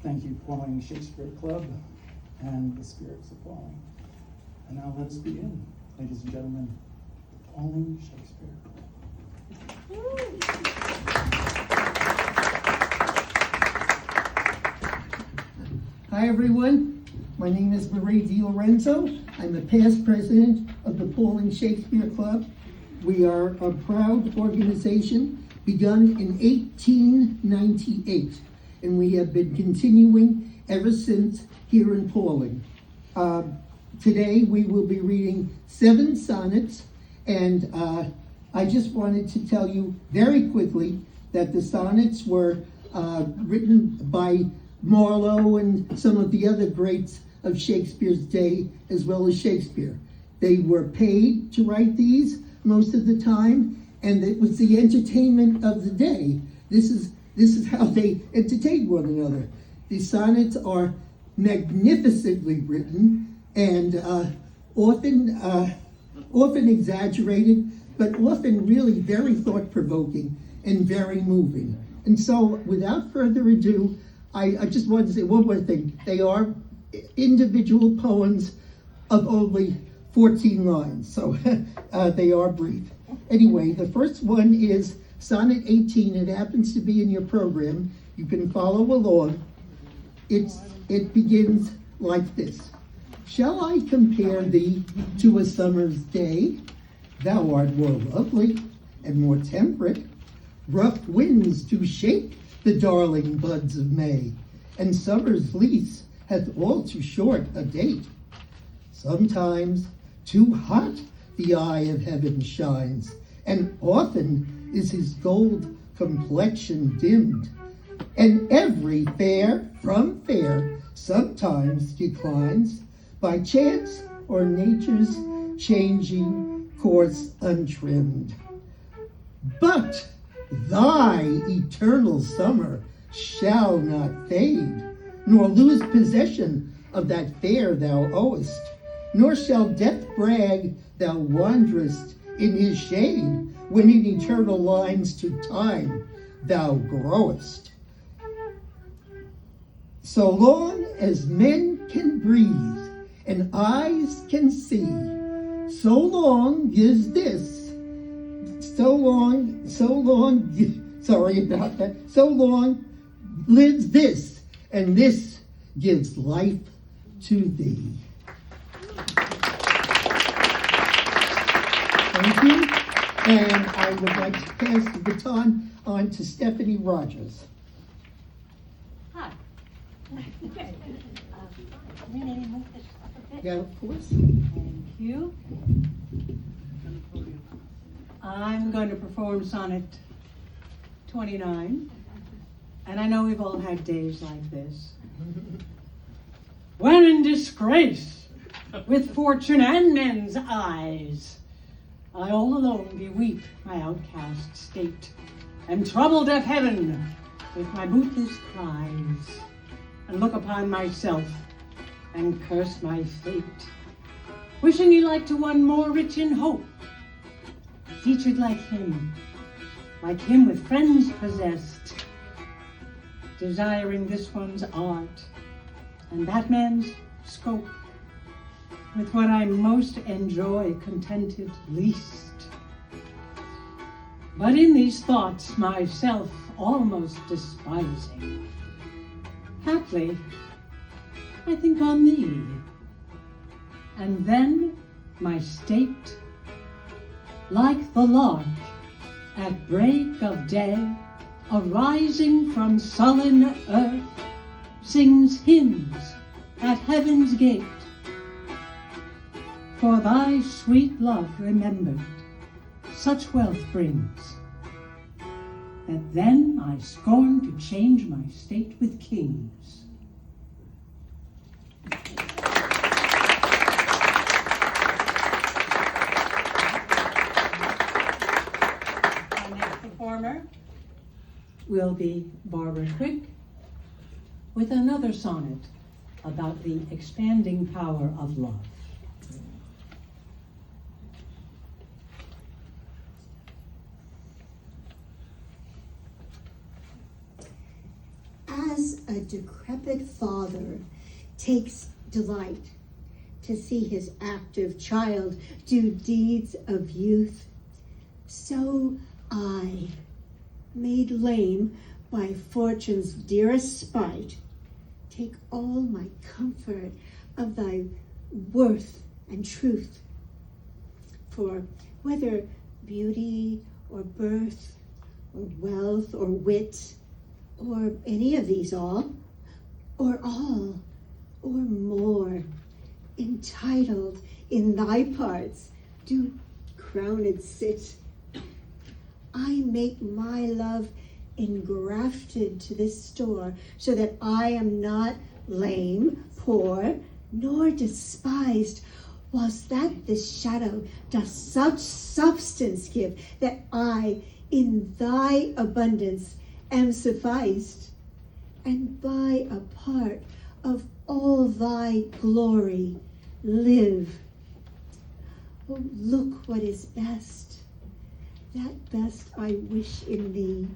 Thank you, Pawling Shakespeare Club and the Spirits of Pawling. And now let's begin, ladies and gentlemen, the Pawling Shakespeare Club. Hi everyone, my name is Marie DiLorenzo. I'm the past president of the Pawling Shakespeare Club. We are a proud organization begun in 1898, and we have been continuing ever since here in Pawling. Today we will be reading 7 sonnets, and I just wanted to tell you very quickly that the sonnets were written by Marlowe and some of the other greats of Shakespeare's day, as well as Shakespeare. They were paid to write these most of the time, and it was the entertainment of the day. This is how they entertained one another. These sonnets are magnificently written and often exaggerated, but often really very thought-provoking and very moving. And so, without further ado, I just wanted to say one more thing. They are individual poems of only 14 lines, so they are brief. Anyway, the first one is Sonnet 18. It happens to be in your program. You can follow along. It begins like this. Shall I compare thee to a summer's day? Thou art more lovely and more temperate. Rough winds do shake the darling buds of May, and summer's lease hath all too short a date. Sometimes too hot the eye of heaven shines, and often is his gold complexion dimmed, and every fair from fair sometimes declines, by chance or nature's changing course untrimmed. But thy eternal summer shall not fade, nor lose possession of that fair thou owest, nor shall death brag thou wanderest in his shade, when in eternal lines to time thou growest. So long as men can breathe and eyes can see, so long is this. So long lives this, and this gives life to thee. Thank you. And I would like to pass the baton on to Stephanie Rogers. Hi. Renee, move this up a bit. Yeah, of course. Thank you. I'm going to perform Sonnet 29, and I know we've all had days like this. When in disgrace, with fortune and men's eyes, I all alone beweep my outcast state, am troubled at heaven with my bootless cries, and look upon myself and curse my fate, wishing ye like to one more rich in hope, featured like him with friends possessed, desiring this one's art and that man's scope, with what I most enjoy contented least. But in these thoughts myself almost despising, haply I think on thee, and then my state, like the lark at break of day, arising from sullen earth, sings hymns at heaven's gate. For thy sweet love remembered such wealth brings, that then I scorn to change my state with kings. Performer will be Barbara Quick with another sonnet about the expanding power of love. As a a decrepit father takes delight to see his active child do deeds of youth, so I, made lame by fortune's dearest spite, take all my comfort of thy worth and truth. For whether beauty or birth or wealth or wit, or any of these all, or all, or more, entitled in thy parts, do crowned sit. I make my love engrafted to this store, so that I am not lame, poor, nor despised, whilst that this shadow doth such substance give, that I in thy abundance am sufficed, and by a part of all thy glory live. Oh, look what is best. That best I wish in thee.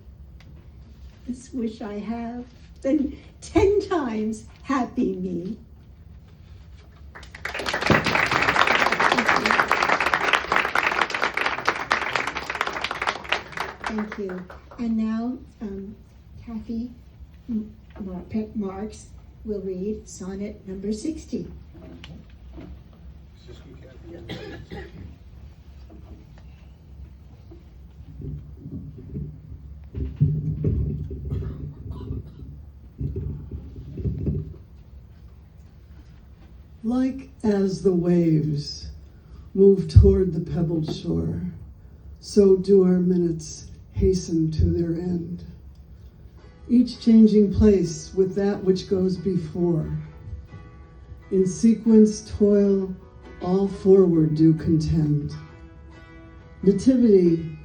This wish I have, then 10 times happy me. Thank you. And now, Kathy Marks will read sonnet number 60. Like as the waves move toward the pebbled shore, so do our minutes hasten to their end, each changing place with that which goes before. In sequence toil all forward do contend. Nativity,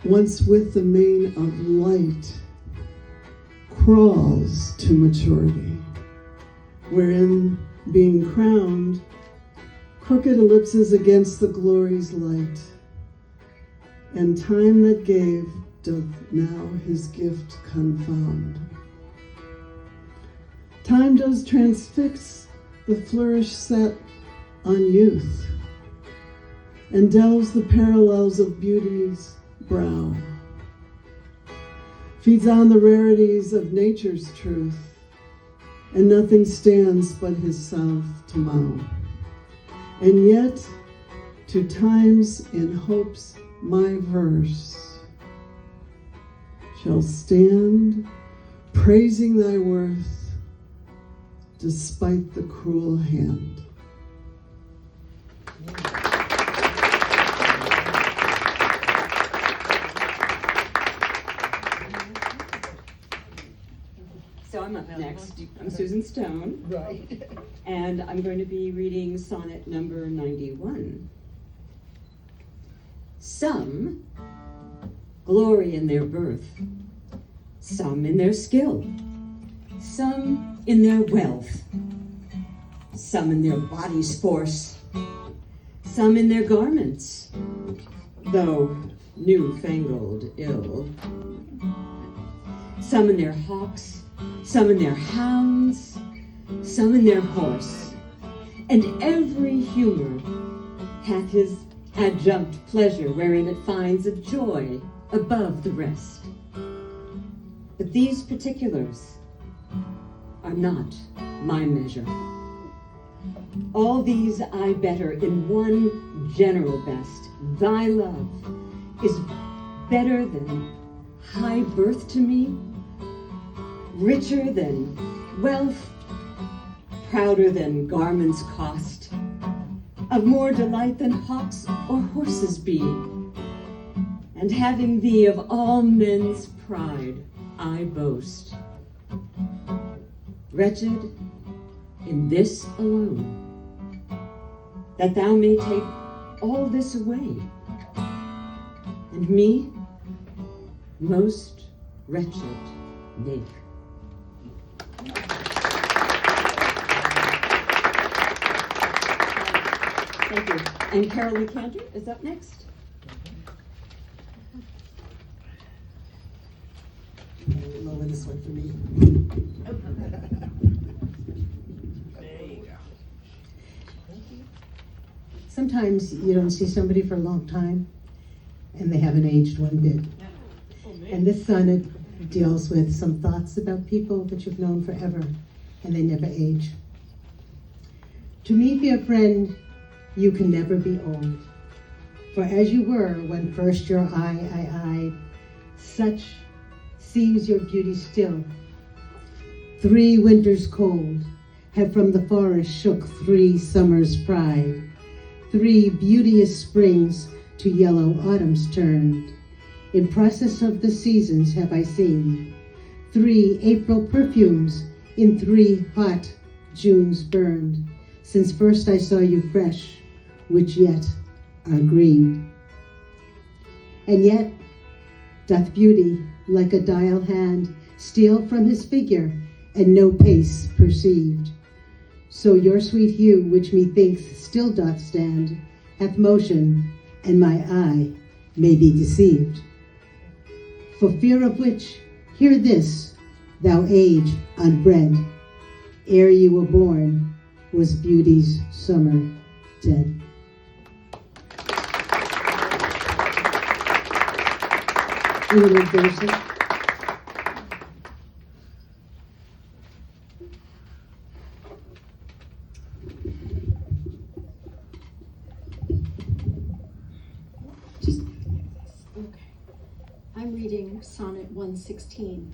once with the mane of light, crawls to maturity, wherein being crowned, crooked ellipses against the glory's light, and time that gave doth now his gift confound. Time does transfix the flourish set on youth, and delves the parallels of beauty's brow, feeds on the rarities of nature's truth, and nothing stands but his self to mow. And yet, to times in hopes my verse shall stand, praising thy worth, despite the cruel hand. So I'm up next. I'm Susan Stone. Right. And I'm going to be reading sonnet number 91. Some glory in their birth, some in their skill, some in their wealth, some in their body's force, some in their garments, though newfangled ill, some in their hawks, some in their hounds, some in their horse, and every humor hath his adjunct pleasure, wherein it finds a joy above the rest. But these particulars are not my measure. All these I better in one general best. Thy love is better than high birth to me, richer than wealth, prouder than garments cost, of more delight than hawks or horses be. And having thee of all men's pride, I boast. Wretched in this alone, that thou may take all this away, and me most wretched make. Thank you. And Carolee Cantor is up next. Lower this one for me. sometimes you don't see somebody for a long time and they haven't aged one bit. And this sonnet deals with some thoughts about people that you've known forever and they never age. To me, dear friend, you can never be old. For as you were when first your eye I eyed, such seems your beauty still. 3 winters cold have from the forest shook 3 summers' pride. 3 beauteous springs to yellow autumns turned. In process of the seasons have I seen 3 April perfumes in 3 hot Junes burned, since first I saw you fresh, which yet are green. And yet doth beauty, like a dial hand, steal from his figure, and no pace perceived. So your sweet hue, which methinks still doth stand, hath motion, and my eye may be deceived. For fear of which, hear this, thou age unbred, ere you were born, was beauty's summer dead. You will endorse it? I'm reading Sonnet 116.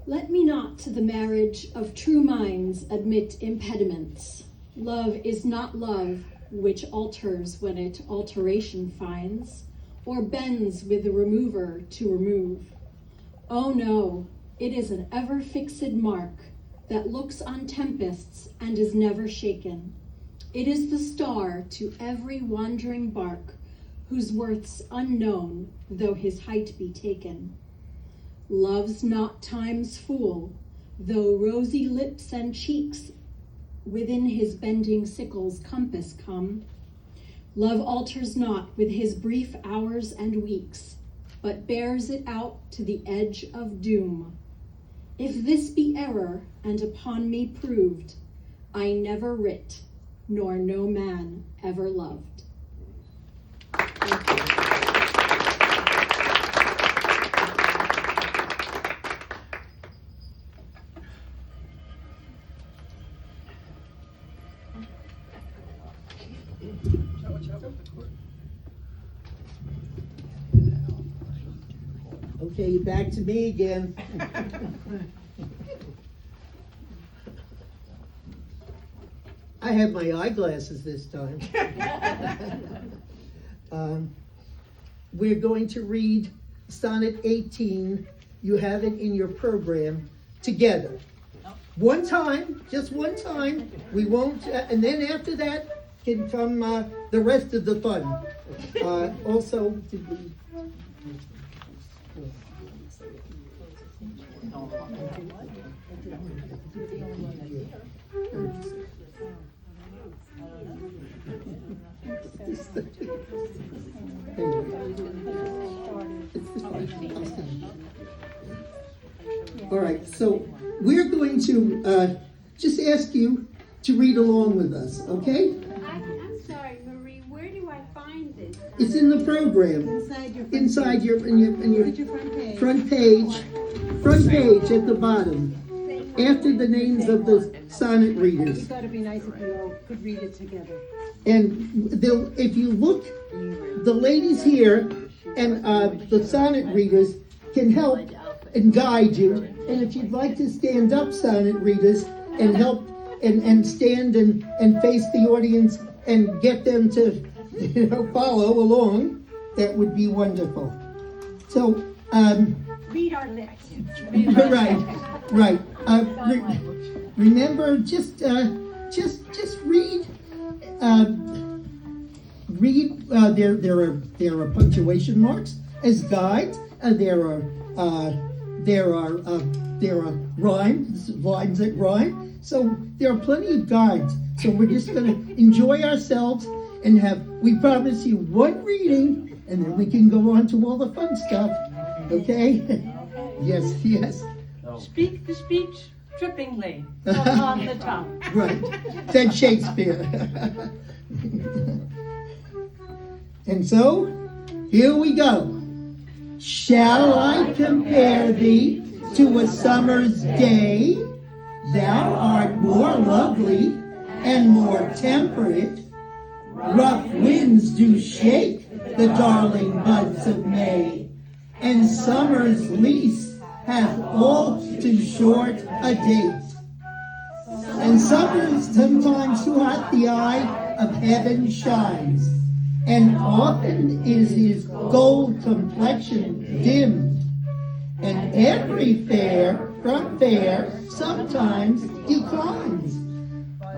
Let me not to the marriage of true minds admit impediments. Love is not love which alters when it alteration finds, or bends with the remover to remove. Oh no, it is an ever fixed mark that looks on tempests and is never shaken. It is the star to every wandering bark, whose worth's unknown, though his height be taken. Love's not time's fool, though rosy lips and cheeks within his bending sickle's compass come. Love alters not with his brief hours and weeks, but bears it out to the edge of doom. If this be error, and upon me proved, I never writ, nor no man ever loved. Okay, back to me again. I have my eyeglasses this time. We're going to read Sonnet 18. You have it in your program together. One time, just one time. We won't, and then after that can come the rest of the fun. Also, did we? All right, so we're going to just ask you to read along with us, okay? I'm sorry, Marie, where do I find this? It's in the program. Inside your front page at the bottom, after the names of the sonnet readers. We thought it'd be nice if we all could read it together. And if you look, the ladies here and the sonnet readers can help and guide you. And if you'd like to stand up, sonnet readers, and help and stand and face the audience and get them to follow along, that would be wonderful. So, Read our lips. right. Remember, just read. There are punctuation marks as guides. There are rhymes, lines that rhyme. So there are plenty of guides. So we're just going to enjoy ourselves and we promise you one reading, and then we can go on to all the fun stuff. Okay? Yes. Speak the speech trippingly, on the tongue. Right, said Shakespeare. And so, here we go. Shall I compare thee to a summer's day? Thou art more lovely and more temperate. Rough winds do shake the darling buds of May, and summer's lease hath all too short a date. And summer's sometimes too hot the eye of heaven shines, and often is his gold complexion dimmed, and every fair from fair sometimes declines,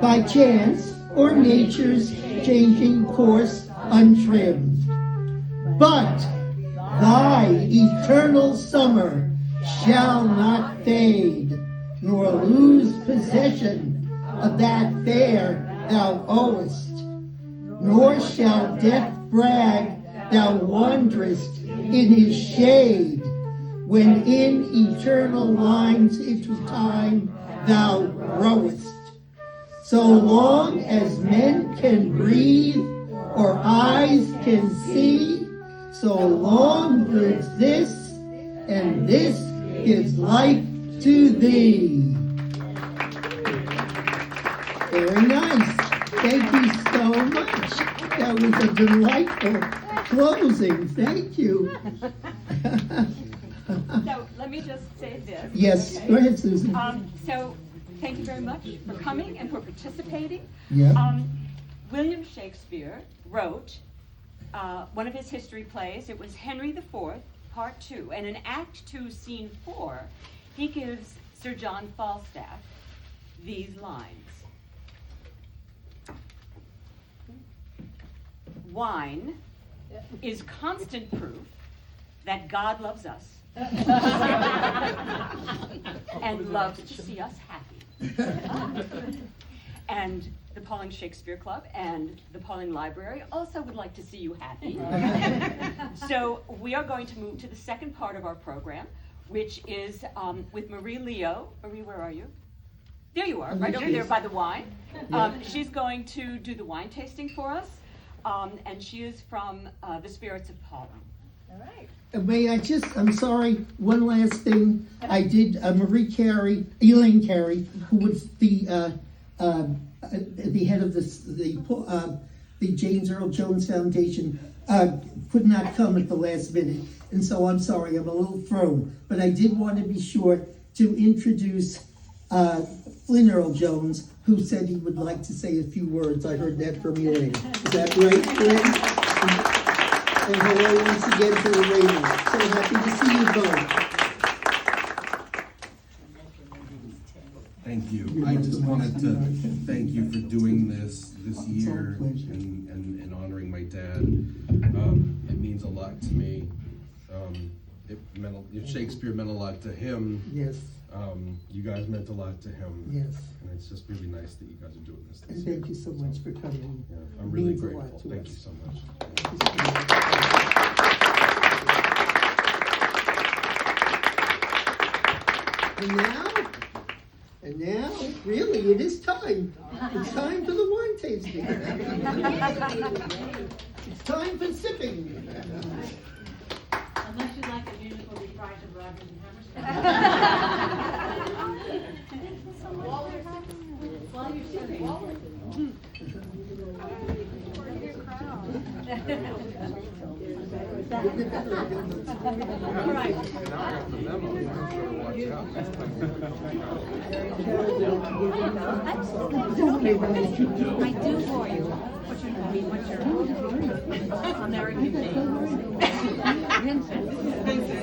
by chance or nature's changing course untrimmed. But thy eternal summer shall not fade, nor lose possession of that fair thou owest, nor shall death brag thou wanderest in his shade, when in eternal lines into time thou growest. So long as men can breathe or eyes can see, so long lives this, and this gives life to thee. Very nice. Thank you so much. That was a delightful closing. Thank you. So let me just say this. Yes, okay? go ahead, Susan. So thank you very much for coming and for participating. Yeah. William Shakespeare wrote one of his history plays. It was Henry IV, Part 2. And in Act 2, Scene 4, he gives Sir John Falstaff these lines. Wine is constant proof that God loves us and loves to see us happy. And the Pawling Shakespeare Club and the Pawling Library also would like to see you happy. So we are going to move to the second part of our program, which is with Marie Leo. Marie, where are you? There you are, right over there by the wine. She's going to do the wine tasting for us, and she is from the Spirits of Pawling. All right. May I just, I'm sorry, one last thing. I did, Elaine Carey, who was the head of the James Earl Jones Foundation, could not come at the last minute. And so I'm sorry, I'm a little thrown. But I did want to be sure to introduce Flynn Earl Jones, who said he would like to say a few words. I heard that from Elaine. Is that right, Flynn? And hello once again to the ladies. So happy to see you both. Thank you. I just wanted to thank you for doing this year and honoring my dad. It means a lot to me. Shakespeare meant a lot to him. Yes. You guys meant a lot to him. Yes. And it's just really nice that you guys are doing this. And thank you so much for coming. Yeah, I'm really Means a lot grateful. to Thank us. you so much. And now, really, it is time. It's time for the wine tasting. It's time for sipping. Unless you like the musical reprise of Rodgers and Hammerstein. While you're sipping. All right. I do for you. What's your American name? Vincent.